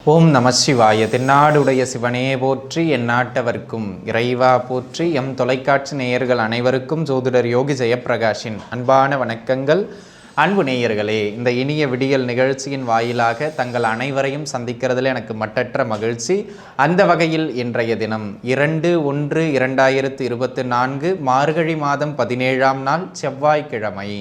ஓம் நம சிவாய. தென்னாடுடைய சிவனே போற்றி, எந்நாட்டவர்க்கும் இறைவா போற்றி. எம் தொலைக்காட்சி நேயர்கள் அனைவருக்கும் ஜோதிடர் யோகி ஜெயப்பிரகாஷின் அன்பான வணக்கங்கள். அன்பு நேயர்களே, இந்த இனிய விடியல் நிகழ்ச்சியின் வாயிலாக தங்கள் அனைவரையும் சந்திக்கிறதுல எனக்கு மட்டற்ற மகிழ்ச்சி. அந்த வகையில் இன்றைய தினம் 2/1/2024 மார்கழி மாதம் 17ஆம் நாள் செவ்வாய்க்கிழமை.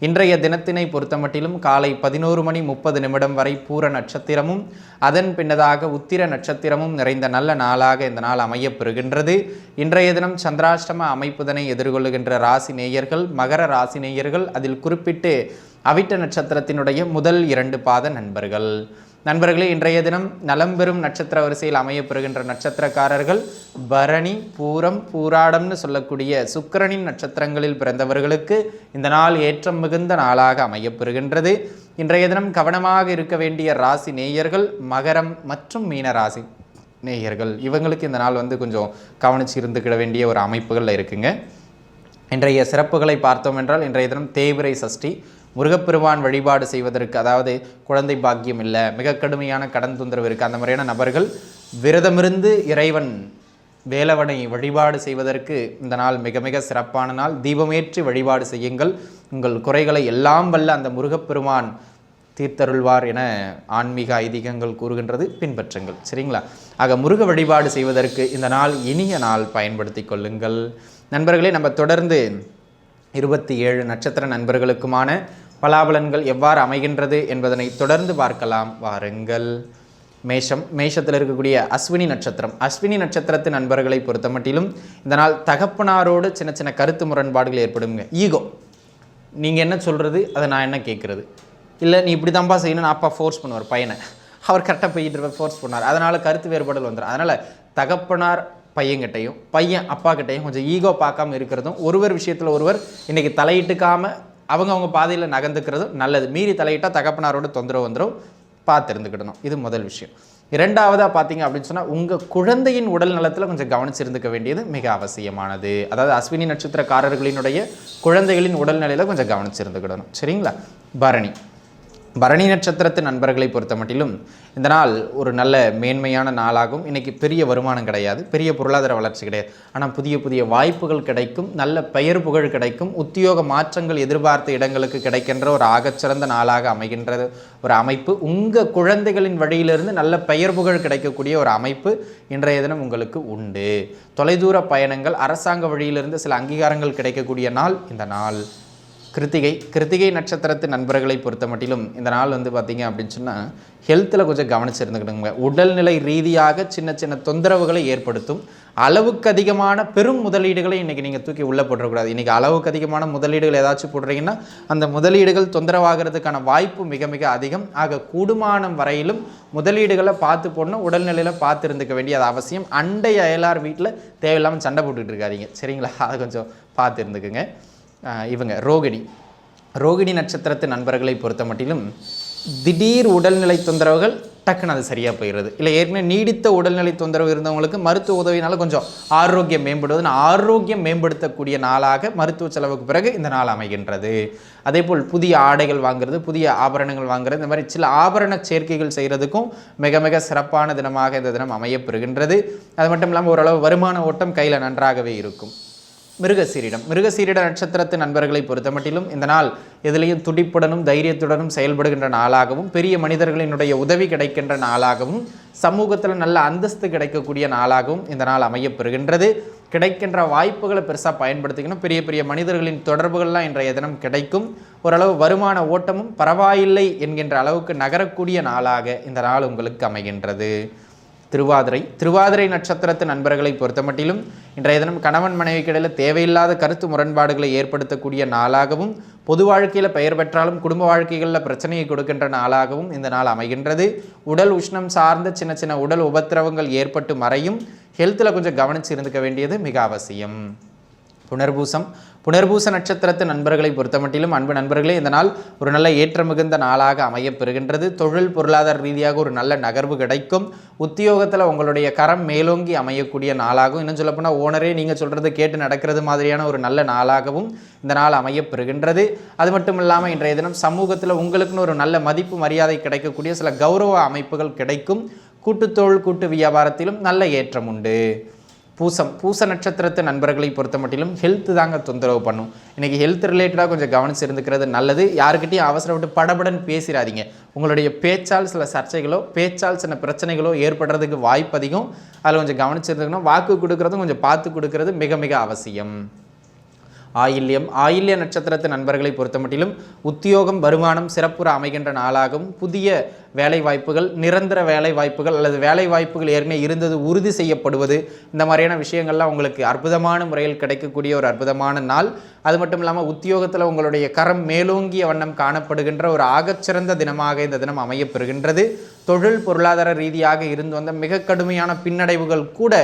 இன்றைய தினத்தினை பொறுத்தமட்டிலும் காலை 11:30 வரை பூர நட்சத்திரமும் அதன் பின்னதாக உத்திர நட்சத்திரமும் நிறைந்த நல்ல நாளாக இந்த நாள் அமையப்பெறுகின்றது. இன்றைய தினம் சந்திராஷ்டம அமைப்புதனை எதிர்கொள்ளுகின்ற ராசி நேயர்கள் மகர ராசி நேயர்கள், அதில் குறிப்பிட்டு அவிட்ட நட்சத்திரத்தினுடைய முதல் 2 பாத நண்பர்களே, இன்றைய தினம் நலம் பெறும் நட்சத்திர வரிசையில் அமையப்பெறுகின்ற நட்சத்திரக்காரர்கள் பரணி, பூரம், பூராடம்னு சொல்லக்கூடிய சுக்கிரனின் நட்சத்திரங்களில் பிறந்தவர்களுக்கு இந்த நாள் ஏற்றம் மிகுந்த நாளாக அமையப்பெறுகின்றது. இன்றைய தினம் கவனமாக இருக்க வேண்டிய ராசி நேயர்கள் மகரம் மற்றும் மீன ராசி நேயர்கள். இவங்களுக்கு இந்த நாள் கொஞ்சம் கவனிச்சு இருந்துக்கிட வேண்டிய ஒரு அமைப்புகள் இருக்குங்க. இன்றைய சிறப்புகளை பார்த்தோம் என்றால், இன்றைய தினம் தேய்பிறை சஷ்டி, முருகப்பெருமான் வழிபாடு செய்வதற்கு, அதாவது குழந்தை பாக்கியம் இல்லை, மிக கடுமையான கடன் தொந்தரவு இருக்குது, அந்த மாதிரியான நபர்கள் விரதமிருந்து இறைவன் வேலவனை வழிபாடு செய்வதற்கு இந்த நாள் மிக மிக சிறப்பான நாள். தீபமேற்றி வழிபாடு செய்யுங்கள். உங்கள் குறைகளை எல்லாம் வல்ல அந்த முருகப்பெருமான் தீர்த்தருள்வார் என ஆன்மீக ஐதீகங்கள் கூறுகின்றது, பின்பற்றுங்கள். சரிங்களா? ஆக முருக வழிபாடு செய்வதற்கு இந்த நாள் இனிய நாள், பயன்படுத்தி கொள்ளுங்கள். நண்பர்களே, நம்ம தொடர்ந்து 27 நட்சத்திர நண்பர்களுக்குமான பலாபலன்கள் எவ்வாறு அமைகின்றது என்பதனை தொடர்ந்து பார்க்கலாம் வாருங்கள். மேஷத்தில் இருக்கக்கூடிய அஸ்வினி நட்சத்திரத்து நண்பர்களை பொறுத்த மட்டிலும் இந்த நாள் தகப்பனாரோடு சின்ன சின்ன கருத்து முரண்பாடுகள் ஏற்படுங்க. ஈகோ, நீங்கள் என்ன சொல்கிறது அதை நான் என்ன கேட்குறது, இல்லை நீ இப்படி தான்ப்பா செய்யணும்னு அப்பா ஃபோர்ஸ் பண்ணுவார் பையனை, அவர் கரெக்டாக போயிட்டு ஃபோர்ஸ் பண்ணார், அதனால் கருத்து வேறுபாடுகள் வந்துடும். அதனால் தகப்பனார் பையன்கிட்டையும் பையன் அப்பா கிட்டையும் கொஞ்சம் ஈகோ பார்க்காம இருக்கிறதும், ஒருவர் விஷயத்தில் ஒருவர் இன்றைக்கி தலையிட்டுக்காமல் அவங்க பாதையில் நகர்ந்துக்கிறதும் நல்லது. மீறி தலையிட்டால் தகப்பனாரோட தொந்தரவு வந்துடும், பார்த்து இருந்துக்கிடணும். இது முதல் விஷயம். இரண்டாவதாக பார்த்தீங்க அப்படின்னு சொன்னால், உங்கள் குழந்தையின் உடல் நலத்தில் கொஞ்சம் கவனிச்சிருந்துக்க வேண்டியது மிக அவசியமானது. அதாவது அஸ்வினி நட்சத்திரக்காரர்களினுடைய குழந்தைகளின் உடல்நிலையில் கொஞ்சம் கவனிச்சிருந்துக்கிடணும். சரிங்களா? பரணி நட்சத்திரத்து நண்பர்களை பொறுத்த மட்டிலும் இந்த நாள் ஒரு நல்ல மேன்மையான நாளாகும். இன்றைக்கி பெரிய வருமானம் கிடையாது, பெரிய பொருளாதார வளர்ச்சி கிடையாது, ஆனால் புதிய புதிய வாய்ப்புகள் கிடைக்கும், நல்ல பெயர் புகழ் கிடைக்கும், உத்தியோக மாற்றங்கள் எதிர்பார்த்த இடங்களுக்கு கிடைக்கின்ற ஒரு ஆகச்சிறந்த நாளாக அமைகின்றது ஒரு அமைப்பு. உங்கள் குழந்தைகளின் வழியிலிருந்து நல்ல பெயர் புகழ் கிடைக்கக்கூடிய ஒரு அமைப்பு இன்றைய தினம் உங்களுக்கு உண்டு. தொலைதூர பயணங்கள், அரசாங்க வழியிலிருந்து சில அங்கீகாரங்கள் கிடைக்கக்கூடிய நாள் இந்த நாள். கிருத்திகை நட்சத்திரத்து நண்பர்களை பொறுத்த மட்டிலும் இந்த நாள் பார்த்தீங்க அப்படின்னு சொன்னால், ஹெல்த்தில் கொஞ்சம் கவனிச்சிருந்துக்கிடுங்க. உடல்நிலை ரீதியாக சின்ன சின்ன தொந்தரவுகளை ஏற்படுத்தும். அளவுக்கு அதிகமான பெரும் முதலீடுகளை இன்றைக்கி நீங்கள் தூக்கி உள்ளே போட்டுறக்கூடாது. இன்றைக்கி அளவுக்கு அதிகமான முதலீடுகள் ஏதாச்சும் போடுறீங்கன்னா அந்த முதலீடுகள் தொந்தரவாகிறதுக்கான வாய்ப்பு மிக மிக அதிகம். ஆக கூடுமானம் வரையிலும் முதலீடுகளை பார்த்து போடணும், உடல்நிலையில் பார்த்து இருந்துக்க வேண்டியது அவசியம். அண்டை அயலார் வீட்டில் தேவையில்லாமல் சண்டை போட்டுக்கிட்டு இருக்காதீங்க. சரிங்களா? அதை கொஞ்சம் பார்த்து இருந்துக்குங்க. இவங்க ரோகிணி நட்சத்திரத்து நண்பர்களை பொறுத்த மட்டிலும் திடீர் உடல்நிலை தொந்தரவுகள் டக்குன்னு அது சரியாக போயிடுறது. இல்லை ஏற்கனவே நீடித்த உடல்நிலை தொந்தரவு இருந்தவங்களுக்கு மருத்துவ உதவினால கொஞ்சம் ஆரோக்கியம் மேம்படுவது, ஆரோக்கியம் மேம்படுத்தக்கூடிய நாளாக மருத்துவ செலவுக்கு பிறகு இந்த நாள் அமைகின்றது. அதே போல் புதிய ஆடைகள் வாங்குறது, புதிய ஆபரணங்கள் வாங்குறது, இந்த மாதிரி சில ஆபரண சேர்க்கைகள் செய்கிறதுக்கும் மிக மிக சிறப்பான தினமாக இந்த தினம் அமையப்பெறுகின்றது. அது மட்டும் இல்லாமல் ஓரளவு வருமான ஓட்டம் கையில் நன்றாகவே இருக்கும். மிருகசீரிட நட்சத்திரத்து நண்பர்களை பொறுத்த மட்டிலும் இந்த நாள் எதிலையும் துடிப்புடனும் தைரியத்துடனும் செயல்படுகின்ற நாளாகவும், பெரிய மனிதர்களினுடைய உதவி கிடைக்கின்ற நாளாகவும், சமூகத்தில் நல்ல அந்தஸ்து கிடைக்கக்கூடிய நாளாகவும் இந்த நாள் அமையப்பெறுகின்றது. கிடைக்கின்ற வாய்ப்புகளை பெருசாக பயன்படுத்திக்கணும். பெரிய பெரிய மனிதர்களின் தொடர்புகள்லாம் இன்றைய தினம் கிடைக்கும். ஓரளவு வருமான ஓட்டமும் பரவாயில்லை என்கின்ற அளவுக்கு நகரக்கூடிய நாளாக இந்த நாள் உங்களுக்கு அமைகின்றது. திருவாதிரை நட்சத்திரத்து நண்பர்களை பொறுத்த மட்டிலும் இன்றைய தினம் கணவன் மனைவிக்கு இடையில் தேவையில்லாத கருத்து முரண்பாடுகளை ஏற்படுத்தக்கூடிய நாளாகவும், பொது வாழ்க்கையில் பெயர் பெற்றாலும் குடும்ப வாழ்க்கைகளில் பிரச்சனையை கொடுக்கின்ற நாளாகவும் இந்த நாள் அமைகின்றது. உடல் உஷ்ணம் சார்ந்த சின்ன சின்ன உடல் உபத்திரவங்கள் ஏற்பட்டு மறையும். ஹெல்த்தில் கொஞ்சம் கவனித்து இருந்துக்க வேண்டியது மிக அவசியம். புனர்பூச நட்சத்திரத்து நண்பர்களை பொறுத்தமட்டிலும் அன்பு நண்பர்களே, இந்த நாள் ஒரு நல்ல ஏற்ற மிகுந்த நாளாக அமையப் பெறுகின்றது. தொழில் பொருளாதார ரீதியாக ஒரு நல்ல நகர்வு கிடைக்கும். உத்தியோகத்தில் உங்களுடைய கரம் மேலோங்கி அமையக்கூடிய நாளாகவும், இன்னும் சொல்லப்போனால் ஓனரே நீங்கள் சொல்கிறது கேட்டு நடக்கிறது மாதிரியான ஒரு நல்ல நாளாகவும் இந்த நாள் அமையப் பெறுகின்றது. அது மட்டும் இல்லாமல் இன்றைய தினம் சமூகத்தில் உங்களுக்குன்னு ஒரு நல்ல மதிப்பு மரியாதை கிடைக்கக்கூடிய சில கௌரவ அமைப்புகள் கிடைக்கும். கூட்டுத்தொழில் கூட்டு வியாபாரத்திலும் நல்ல ஏற்றம் உண்டு. பூச நட்சத்திரத்து நண்பர்களை பொறுத்த மட்டிலும் ஹெல்த் தாங்க தொந்தரவு பண்ணும். இன்றைக்கி ஹெல்த் ரிலேட்டடாக கொஞ்சம் கவனிச்சு இருந்துக்கிறது நல்லது. யாருக்கிட்டையும் அவசரப்பட்டு படபடன்னு பேசிடாதீங்க. உங்களுடைய பேச்சால் சில சர்ச்சைகளோ பேச்சால் சில பிரச்சனைகளோ ஏற்படுறதுக்கு வாய்ப்பு அதிகம். அதில் கொஞ்சம் கவனிச்சிருந்துக்கணும். வாக்கு கொடுக்கறதும் கொஞ்சம் பார்த்து கொடுக்கறது மிக மிக அவசியம். ஆயில்ய நட்சத்திரத்து நண்பர்களை பொறுத்த மட்டிலும் உத்தியோகம் வருமானம் சிறப்புற அமைகின்ற நாளாகவும், புதிய வேலை வாய்ப்புகள், நிரந்தர வேலை வாய்ப்புகள் அல்லது வேலை வாய்ப்புகள் ஏற்கனவே இருந்தது உறுதி செய்யப்படுவது, இந்த மாதிரியான விஷயங்கள்லாம் உங்களுக்கு அற்புதமான முறையில் கிடைக்கக்கூடிய ஒரு அற்புதமான நாள். அது மட்டும் இல்லாமல் உத்தியோகத்தில் உங்களுடைய கரம் மேலோங்கிய வண்ணம் காணப்படுகின்ற ஒரு ஆகச்சிறந்த தினமாக இந்த தினம் அமையப்பெறுகின்றது. தொழில் பொருளாதார ரீதியாக இருந்து வந்த மிக கடுமையான பின்னடைவுகள் கூட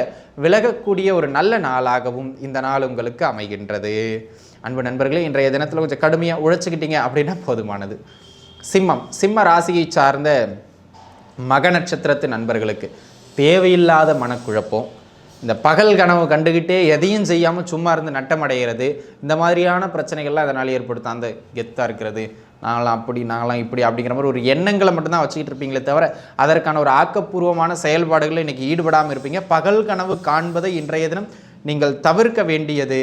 விலகக்கூடிய ஒரு நல்ல நாளாகவும் இந்த நாள் உங்களுக்கு அமைகின்றது. அன்பு நண்பர்களே, இன்றைய தினத்தில் கொஞ்சம் கடுமையாக உழைச்சிக்கிட்டீங்க அப்படின்னா போதுமானது. சிம்ம ராசியை சார்ந்த மக நட்சத்திரத்து நண்பர்களுக்கு தேவையில்லாத மனக்குழப்பம், இந்த பகல் கனவு கண்டுகிட்டே எதையும் செய்யாமல் சும்மா இருந்து நட்டமடைகிறது, இந்த மாதிரியான பிரச்சனைகள்லாம் அதனால் ஏற்படுத்தும். அந்த கெத்தாக இருக்கிறது, நாங்களாம் அப்படி நாங்களாம் இப்படி அப்படிங்கிற மாதிரி ஒரு எண்ணங்களை மட்டும்தான் வச்சுக்கிட்டு இருப்பீங்களே தவிர அதற்கான ஒரு ஆக்கப்பூர்வமான செயல்பாடுகளை இன்றைக்கி ஈடுபடாமல் இருப்பீங்க. பகல் கனவு காண்பதை இன்றைய தினம் நீங்கள் தவிர்க்க வேண்டியது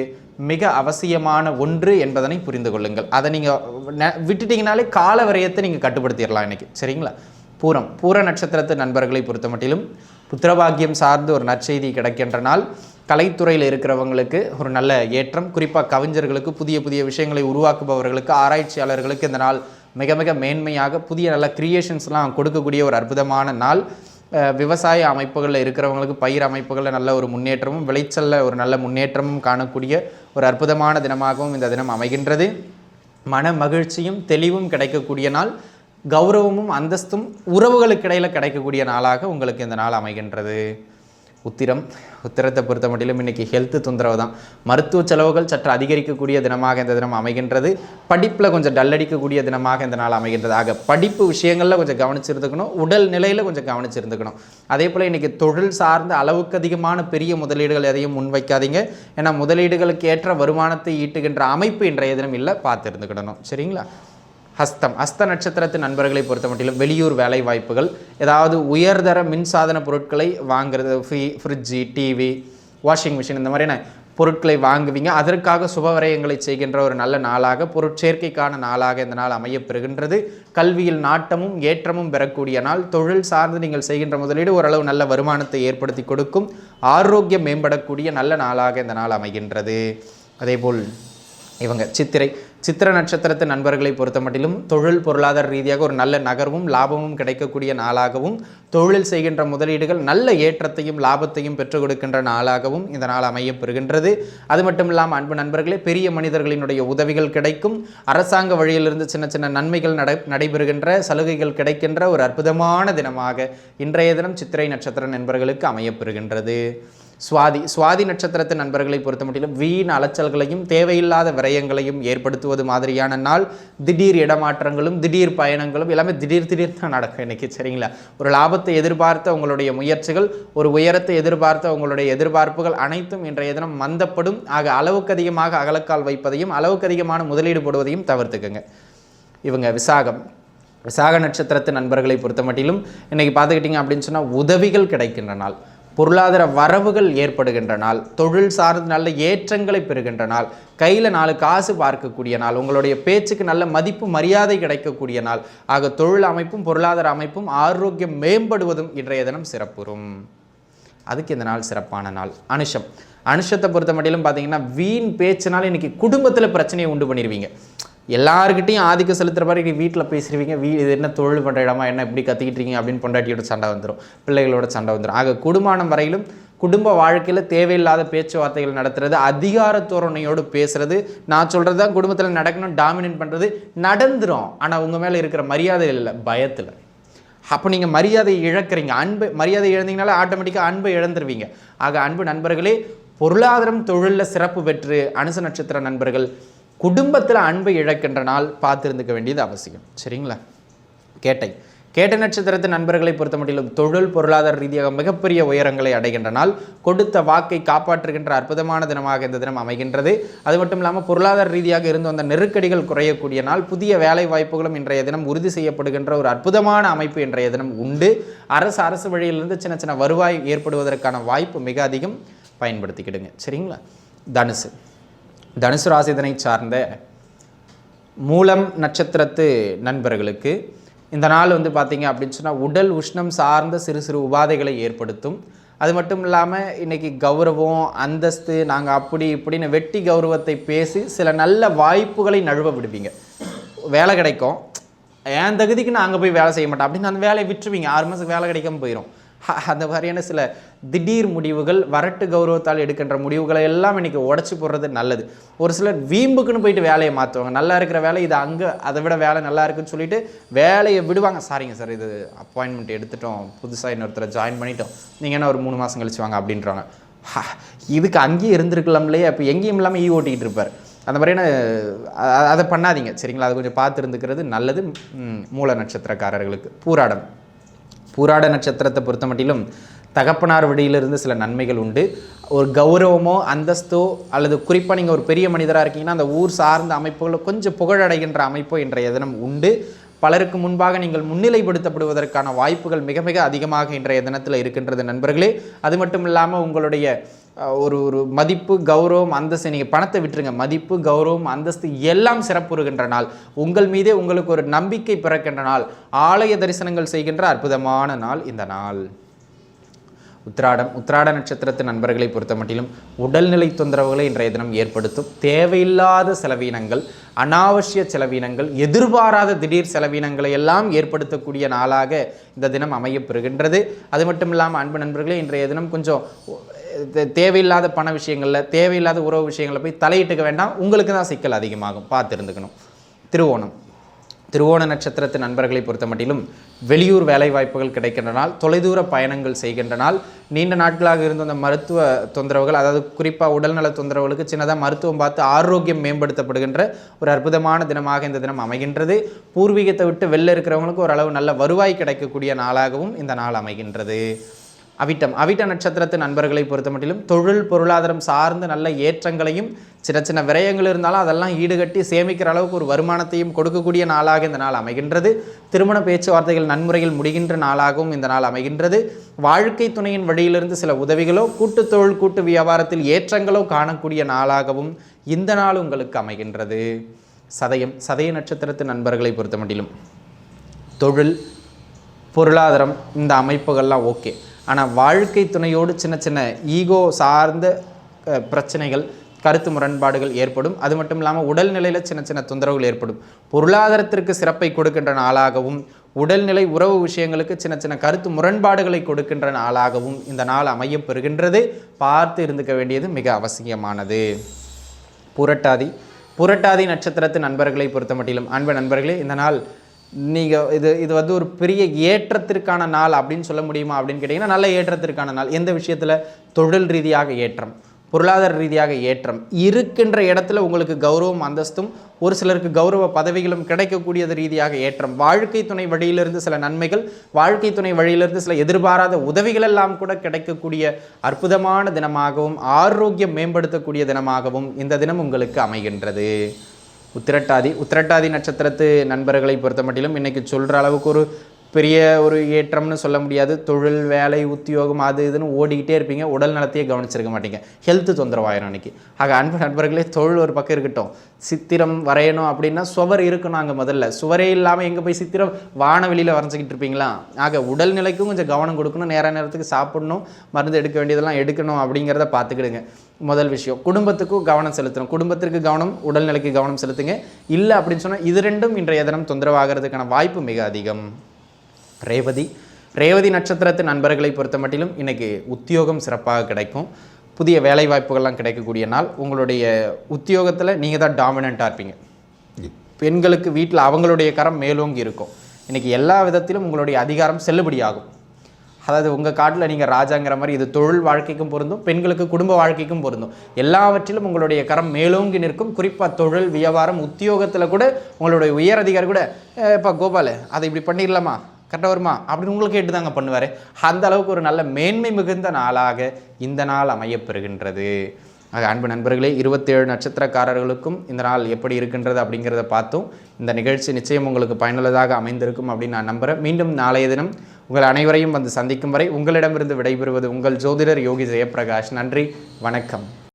மிக அவசியமான ஒன்று என்பதனை புரிந்து கொள்ளுங்கள். அதை நீங்கள் விட்டுட்டிங்கனாலே கால விரயத்தை நீங்கள் கட்டுப்படுத்திடலாம் இன்றைக்கி. சரிங்களா? பூர நட்சத்திரத்து நண்பர்களை பொறுத்த மட்டிலும் புத்திரபாகியம் சார்ந்து ஒரு நற்செய்தி கிடைக்கின்ற நாள். கலைத்துறையில் இருக்கிறவங்களுக்கு ஒரு நல்ல ஏற்றம், குறிப்பாக கவிஞர்களுக்கு, புதிய புதிய விஷயங்களை உருவாக்குபவர்களுக்கு, ஆராய்ச்சியாளர்களுக்கு இந்த நாள் மிக மிக மேன்மையாக புதிய நல்ல கிரியேஷன்ஸ்லாம் கொடுக்கக்கூடிய ஒரு அற்புதமான நாள். விவசாய அமைப்புகளில் இருக்கிறவங்களுக்கு பயிர் அமைப்புகளில் நல்ல ஒரு முன்னேற்றமும், விளைச்சலில் ஒரு நல்ல முன்னேற்றமும் காணக்கூடிய ஒரு அற்புதமான தினமாகவும் இந்த தினம் அமைகின்றது. மன மகிழ்ச்சியும் தெளிவும் கிடைக்கக்கூடிய நாள். கௌரவமும் அந்தஸ்தும் உறவுகளுக்கு இடையில் கிடைக்கக்கூடிய நாளாக உங்களுக்கு இந்த நாள் அமைகின்றது. உத்திரத்தை பொறுத்த மட்டிலும் இன்றைக்கி ஹெல்த்து தொந்தரவு தான். மருத்துவ செலவுகள் சற்று அதிகரிக்கக்கூடிய தினமாக இந்த தினம் அமைகின்றது. படிப்பில் கொஞ்சம் டல்லடிக்கக்கூடிய தினமாக இந்த நாள் அமைகின்றது. ஆக படிப்பு விஷயங்களில் கொஞ்சம் கவனிச்சிருந்துக்கணும், உடல் நிலையில் கொஞ்சம் கவனிச்சிருந்துக்கணும். அதே போல் இன்றைக்கி தொழில் சார்ந்த அளவுக்கு அதிகமான பெரிய முதலீடுகள் எதையும் முன்வைக்காதீங்க. ஏன்னா முதலீடுகளுக்கு ஏற்ற வருமானத்தை ஈட்டுகின்ற அமைப்பு இன்றைய தினம் இல்லை, பார்த்துருந்துக்கிடணும். சரிங்களா? ஹஸ்த நட்சத்திரத்து நண்பர்களை பொறுத்த மட்டிலும் வெளியூர் வேலை வாய்ப்புகள், ஏதாவது உயர்தர மின்சாதன பொருட்களை வாங்குறது, ஃப்ரிட்ஜு, டிவி, வாஷிங் மிஷின், இந்த மாதிரியான பொருட்களை வாங்குவீங்க. அதற்காக சுபவரயங்களை செய்கின்ற ஒரு நல்ல நாளாக, பொருட்சேர்க்கைக்கான நாளாக இந்த நாள் அமையப்பெறுகின்றது. கல்வியில் நாட்டமும் ஏற்றமும் பெறக்கூடிய நாள். தொழில் சார்ந்து நீங்கள் செய்கின்ற முதலீடு ஓரளவு நல்ல வருமானத்தை ஏற்படுத்தி கொடுக்கும். ஆரோக்கியம் மேம்படக்கூடிய நல்ல நாளாக இந்த நாள் அமைகின்றது. அதேபோல் சித்திர நட்சத்திரத்து நண்பர்களை பொறுத்த மட்டிலும் தொழில் பொருளாதார ரீதியாக ஒரு நல்ல நகர்வும் லாபமும் கிடைக்கக்கூடிய நாளாகவும், தொழில் செய்கின்ற முதலீடுகள் நல்ல ஏற்றத்தையும் லாபத்தையும் பெற்றுக் கொடுக்கின்ற நாளாகவும் இந்த நாள் அமையப்பெறுகின்றது. அது மட்டும் இல்லாமல் அன்பு நண்பர்களே, பெரிய மனிதர்களினுடைய உதவிகள் கிடைக்கும். அரசாங்க வழியிலிருந்து சின்ன சின்ன நன்மைகள் நடைபெறுகின்ற, சலுகைகள் கிடைக்கின்ற ஒரு அற்புதமான தினமாக இன்றைய தினம் சித்திரை நட்சத்திர நண்பர்களுக்கு அமையப்பெறுகின்றது. சுவாதி நட்சத்திரத்து நண்பர்களை பொறுத்த மட்டிலும் வீண் அலைச்சல்களையும் தேவையில்லாத விரயங்களையும் ஏற்படுத்துவது மாதிரியான நாள். திடீர் இடமாற்றங்களும் திடீர் பயணங்களும் எல்லாமே திடீர் தான் நடக்கும் இன்னைக்கு. சரிங்களா? ஒரு லாபத்தை எதிர்பார்த்த உங்களுடைய முயற்சிகள், ஒரு உயரத்தை எதிர்பார்த்த உங்களுடைய எதிர்பார்ப்புகள் அனைத்தும் இன்றைய தினம் மந்தப்படும். ஆக அளவுக்கு அதிகமாக அகலக்கால் வைப்பதையும் அளவுக்கு அதிகமான முதலீடு போடுவதையும் தவிர்த்துக்குங்க. விசாக நட்சத்திரத்து நண்பர்களை பொறுத்த மட்டிலும் இன்னைக்கு பார்த்துக்கிட்டிங்க அப்படின்னு சொன்னால் உதவிகள் கிடைக்கின்ற நாள், பொருளாதார வரவுகள் ஏற்படுகின்ற நாள், தொழில் சார்ந்த நல்ல ஏற்றங்களை பெறுகின்ற நாள், கையில் 4 காசு பார்க்கக்கூடிய நாள், உங்களுடைய பேச்சுக்கு நல்ல மதிப்பு மரியாதை கிடைக்கக்கூடிய நாள். ஆக தொழில் அமைப்பும் பொருளாதார அமைப்பும் ஆரோக்கியம் மேம்படுவதும் இன்றைய தினம் சிறப்புறும். அதுக்கு இந்த நாள் சிறப்பான நாள். அனுஷத்தை பொறுத்த மட்டிலும் பார்த்தீங்கன்னா வீண் பேச்சினால் இன்றைக்கி குடும்பத்தில் பிரச்சனையை உண்டு பண்ணிடுவீங்க. எல்லாருக்கிட்டையும் ஆதிக்கம் செலுத்துகிற மாதிரி வீட்டில் பேசிடுவீங்க. இது என்ன தொழில் பண்ணுற இடமா, என்ன இப்படி கத்திக்கிட்டு இருக்கீங்க அப்படின்னு பொண்டாட்டியோட சண்டை வந்துடும், பிள்ளைகளோட சண்டை வந்துடும். ஆக குடும்பம் வரையிலும் குடும்ப வாழ்க்கையில் தேவையில்லாத பேச்சுவார்த்தைகள் நடத்துறது, அதிகார தோரணையோடு பேசுறது, நான் சொல்கிறது தான் குடும்பத்தில் நடக்கணும், டாமினேட் பண்ணுறது நடந்துடும். ஆனால் உங்கள் மேலே இருக்கிற மரியாதை இல்லை, பயத்தில். அப்போ நீங்கள் மரியாதை இழக்கிறீங்க. மரியாதை இழந்தீங்கனால ஆட்டோமேட்டிக்காக அன்பை இழந்துருவீங்க. ஆக அன்பு நண்பர்களே, பொருளாதாரம் தொழிலில் சிறப்பு பெற்று அனுச நட்சத்திர நண்பர்கள் குடும்பத்தில் அன்பை இழக்கின்ற நாள் பார்த்துருந்துக்க வேண்டியது அவசியம். சரிங்களா? கேட்டை நட்சத்திரத்தின் நண்பர்களை பொறுத்த மட்டிலும் தொழில் பொருளாதார ரீதியாக மிகப்பெரிய உயரங்களை அடைகின்ற நாள், கொடுத்த வாக்கை காப்பாற்றுகின்ற அற்புதமான தினமாக இந்த தினம் அமைகின்றது. அது மட்டும் இல்லாமல் பொருளாதார ரீதியாக இருந்து வந்த நெருக்கடிகள் குறையக்கூடிய நாள், புதிய வேலை வாய்ப்புகளும் இன்றைய தினம் உறுதி செய்யப்படுகின்ற ஒரு அற்புதமான அமைப்பு இன்றைய தினம் உண்டு. அரசு வழியிலிருந்து சின்ன சின்ன வருவாய் ஏற்படுவதற்கான வாய்ப்பு மிக அதிகம், பயன்படுத்திக்கிடுங்க. சரிங்களா? தனுசு ராசிதனை சார்ந்த மூலம் நட்சத்திரத்து நண்பர்களுக்கு இந்த நாள் பார்த்தீங்க அப்படின்னு சொன்னால் உடல் உஷ்ணம் சார்ந்த சிறு உபாதைகளை ஏற்படுத்தும். அது மட்டும் இல்லாமல் இன்றைக்கி கௌரவம் அந்தஸ்து நாங்கள் அப்படி இப்படின்னு வெட்டி கௌரவத்தை பேசி சில நல்ல வாய்ப்புகளை நழுவ விடுவீங்க. வேலை கிடைக்கும், என் தகுதிக்கு நான் அங்கே போய் வேலை செய்ய மாட்டேன் அப்படின்னு அந்த வேலையை விட்டுருவீங்க. 6 மாதத்துக்கு வேலை கிடைக்காம போயிடும். அந்த மாதிரியான சில திடீர் முடிவுகள், வரட்டு கௌரவத்தால் எடுக்கின்ற முடிவுகளை எல்லாம் இன்றைக்கி உடச்சி போடுறது நல்லது. ஒரு சிலர் வீம்புக்குன்னு போயிட்டு வேலையை மாற்றுவாங்க. நல்லா இருக்கிற வேலை இது அங்கே, அதை விட வேலை நல்லா இருக்குன்னு சொல்லிட்டு வேலையை விடுவாங்க. சாரிங்க சார், இது அப்பாயின்மெண்ட் எடுத்துட்டோம், புதுசாக இன்னொருத்தரை ஜாயின் பண்ணிட்டோம், நீங்கள் என்ன ஒரு 3 மாதம் கழிச்சு வாங்க அப்படின்றாங்க. இதுக்கு அங்கேயும் இருந்திருக்கலாம்லையே, அப்போ எங்கேயும் இல்லாமல் ஓட்டிக்கிட்டு இருப்பார். அந்த மாதிரியான அதை பண்ணாதீங்க. சரிங்களா? அது கொஞ்சம் பார்த்து இருந்துக்கிறது நல்லது. மூல நட்சத்திரக்காரர்களுக்கு பூராட நட்சத்திரத்தை பொறுத்த மட்டிலும் தகப்பனார் வழியிலிருந்து சில நன்மைகள் உண்டு. ஒரு கௌரவமோ அந்தஸ்தோ அல்லது குறிப்பாக நீங்கள் ஒரு பெரிய மனிதராக இருக்கீங்கன்னா அந்த ஊர் சார்ந்த அமைப்புகளோ கொஞ்சம் புகழடைகின்ற அமைப்போ இன்றைய தினம் உண்டு. பலருக்கு முன்பாக நீங்கள் முன்னிலைப்படுத்தப்படுவதற்கான வாய்ப்புகள் மிக மிக அதிகமாக இன்றைய தினத்தில் இருக்கின்றது நண்பர்களே. அது மட்டும் இல்லாமல் உங்களுடைய ஒரு மதிப்பு கௌரவம் அந்தஸ்து, நீங்கள் பணத்தை விட்டுருங்க, மதிப்பு கௌரவம் அந்தஸ்து எல்லாம் சிறப்புறுகின்ற நாள், உங்கள் மீதே உங்களுக்கு ஒரு நம்பிக்கை பிறக்கின்ற நாள், ஆலய தரிசனங்கள் செய்கின்ற அற்புதமான நாள் இந்த நாள். உத்திராட நட்சத்திரத்து நண்பர்களை பொறுத்த மட்டிலும் உடல்நிலை தொந்தரவுகளை இன்றைய தினம் ஏற்படுத்தும். தேவையில்லாத செலவீனங்கள், அனாவசிய செலவீனங்கள், எதிர்பாராத திடீர் செலவீனங்களை எல்லாம் ஏற்படுத்தக்கூடிய நாளாக இந்த தினம் அமையப்பெறுகின்றது. அது மட்டும் இல்லாமல் அன்பு நண்பர்களே, இன்றைய தினம் கொஞ்சம் தேவையில்லாத பண விஷயங்களில், தேவையில்லாத உறவு விஷயங்களில் போய் தலையிட்டுக்க வேண்டாம். உங்களுக்கு தான் சிக்கல் அதிகமாகும், பார்த்து இருந்துக்கணும். திருவோண நட்சத்திரத்து நண்பர்களை பொறுத்த மட்டிலும் வெளியூர் வேலை வாய்ப்புகள் கிடைக்கின்ற நாள், தொலைதூர பயணங்கள் செய்கின்ற நாள், நீண்ட நாட்களாக இருந்த அந்த மருத்துவ தொந்தரவுகள், அதாவது குறிப்பாக உடல்நல தொந்தரவுகளுக்கு சின்னதாக மருத்துவம் பார்த்து ஆரோக்கியம் மேம்படுத்தப்படுகின்ற ஒரு அற்புதமான தினமாக இந்த தினம் அமைகின்றது. பூர்வீகத்தை விட்டு வெளில இருக்கிறவங்களுக்கு ஓரளவு நல்ல வருவாய் கிடைக்கக்கூடிய நாளாகவும் இந்த நாள் அமைகின்றது. அவிட்ட நட்சத்திரத்து நண்பர்களை பொறுத்த மட்டிலும் தொழில் பொருளாதாரம் சார்ந்து நல்ல ஏற்றங்களையும், சின்ன விரயங்கள் இருந்தாலும் அதெல்லாம் ஈடுகட்டி சேமிக்கிற அளவுக்கு ஒரு வருமானத்தையும் கொடுக்கக்கூடிய நாளாக இந்த நாள் அமைகின்றது. திருமண பேச்சுவார்த்தைகள் நன்முறையில் முடிகின்ற நாளாகவும் இந்த நாள் அமைகின்றது. வாழ்க்கை துணையின் வழியிலிருந்து சில உதவிகளோ, கூட்டு தொழில் கூட்டு வியாபாரத்தில் ஏற்றங்களோ காணக்கூடிய நாளாகவும் இந்த நாள் உங்களுக்கு அமைகின்றது. சதய நட்சத்திரத்து நண்பர்களை பொறுத்த மட்டிலும் தொழில் பொருளாதாரம் இந்த அமைப்புகள்லாம் ஓகே. ஆனால் வாழ்க்கை துணையோடு சின்ன ஈகோ சார்ந்த பிரச்சனைகள், கருத்து முரண்பாடுகள் ஏற்படும். அது மட்டும் இல்லாமல் உடல்நிலையில் சின்ன தொந்தரவுகள் ஏற்படும். பொருளாதாரத்திற்கு சிறப்பை கொடுக்கின்ற நாளாகவும், உடல்நிலை உறவு விஷயங்களுக்கு சின்ன கருத்து முரண்பாடுகளை கொடுக்கின்ற நாளாகவும் இந்த நாள் அமையப்பெறுகின்றது. பார்த்து இருந்துக்க வேண்டியது மிக அவசியமானது. புரட்டாதி நட்சத்திரத்து நண்பர்களை பொறுத்த மட்டிலும் அன்பு நண்பர்களே, இந்த நாள் நீங்கள் இது ஒரு பெரிய ஏற்றத்திற்கான நாள் அப்படின்னு சொல்ல முடியுமா அப்படின்னு கேட்டிங்கன்னா, நல்ல ஏற்றத்திற்கான நாள். எந்த விஷயத்தில்? தொழில் ரீதியாக ஏற்றம், பொருளாதார ரீதியாக ஏற்றம் இருக்கின்ற இடத்துல உங்களுக்கு கௌரவம் அந்தஸ்தும், ஒரு சிலருக்கு கௌரவ பதவிகளும் கிடைக்கக்கூடியது ரீதியாக ஏற்றம். வாழ்க்கை துணை வழியிலிருந்து சில நன்மைகள், வாழ்க்கை துணை வழியிலிருந்து சில எதிர்பாராத உதவிகள் எல்லாம் கூட கிடைக்கக்கூடிய அற்புதமான தினமாகவும், ஆரோக்கியம் மேம்படுத்தக்கூடிய தினமாகவும் இந்த தினம் உங்களுக்கு அமைகின்றது. உத்திரட்டாதி நட்சத்திரத்து நண்பர்களை பொறுத்த மட்டிலும் இன்றைக்கி சொல்கிற அளவுக்கு ஒரு பெரிய ஒரு ஏற்றம்னு சொல்ல முடியாது. தொழில் வேலை உத்தியோகம் அது இதுன்னு ஓடிக்கிட்டே இருப்பீங்க, உடல் நலத்தையே கவனிச்சிருக்க மாட்டீங்க, ஹெல்த்து தொந்தரவாயிரும் அன்றைக்கி. ஆக அன்பு நண்பர்களே, தொழில் ஒரு பக்கம் இருக்கட்டும், சித்திரம் வரையணும் அப்படின்னா சுவர் இருக்கணும். அங்கே முதல்ல சுவரே இல்லாமல் எங்கே போய் சித்திரம் வானவெளியில் வரைஞ்சிக்கிட்டு இருப்பீங்களா? ஆக உடல்நிலைக்கும் கொஞ்சம் கவனம் கொடுக்கணும், நேரத்துக்கு சாப்பிடணும், மருந்து எடுக்க வேண்டியதெல்லாம் எடுக்கணும் அப்படிங்கிறத பார்த்துக்கிடுங்க. முதல் விஷயம். குடும்பத்துக்கும் கவனம் செலுத்தணும், குடும்பத்திற்கு கவனம், உடல்நிலைக்கு கவனம் செலுத்துங்க. இல்லை அப்படின்னு சொன்னால் இது ரெண்டும் இன்றைய தினம் தொந்தரவாகிறதுக்கான வாய்ப்பு மிக அதிகம். ரேவதி நட்சத்திரத்து நண்பர்களை பொறுத்த மட்டிலும் இன்றைக்கி உத்தியோகம் சிறப்பாக கிடைக்கும். புதிய வேலை வாய்ப்புகள்லாம் கிடைக்கக்கூடிய நாள். உங்களுடைய உத்தியோகத்தில் நீங்கள் தான் டாமினண்ட்டாக இருப்பீங்க. பெண்களுக்கு வீட்டில் அவங்களுடைய கரம் மேலோங்கி இருக்கும். இன்றைக்கி எல்லா விதத்திலும் உங்களுடைய அதிகாரம் செல்லுபடியாகும். அதாவது உங்கள் காட்டில் நீங்கள் ராஜாங்கிற மாதிரி இது தொழில் வாழ்க்கைக்கும் பொருந்தும், பெண்களுக்கு குடும்ப வாழ்க்கைக்கும் பொருந்தும். எல்லாவற்றிலும் உங்களுடைய கரம் மேலோங்கி நிற்கும். குறிப்பாக தொழில், வியாபாரம், உத்தியோகத்தில் கூட உங்களுடைய உயர் அதிகாரி கூட இப்போ கோபால் அதை இப்படி பண்ணிடலாமா, கரெக்டாக வருமா அப்படின்னு உங்களுக்கு கேட்டு தாங்க பண்ணுவார். அந்த அளவுக்கு ஒரு நல்ல மேன்மை மிகுந்த நாளாக இந்த நாள் அமையப்பெறுகின்றது. அன்பு நண்பர்களே, 27 நட்சத்திரக்காரர்களுக்கும் இந்த நாள் எப்படி இருக்கின்றது அப்படிங்கிறத பார்த்தோம். இந்த நிகழ்ச்சி நிச்சயம் உங்களுக்கு பயனுள்ளதாக அமைந்திருக்கும் அப்படின்னு நான் நம்புகிறேன். மீண்டும் நாளைய தினம் உங்கள் அனைவரையும் வந்து சந்திக்கும் வரை உங்களிடமிருந்து விடைபெறுவது உங்கள் ஜோதிடர் யோகி ஜெயப்பிரகாஷ். நன்றி, வணக்கம்.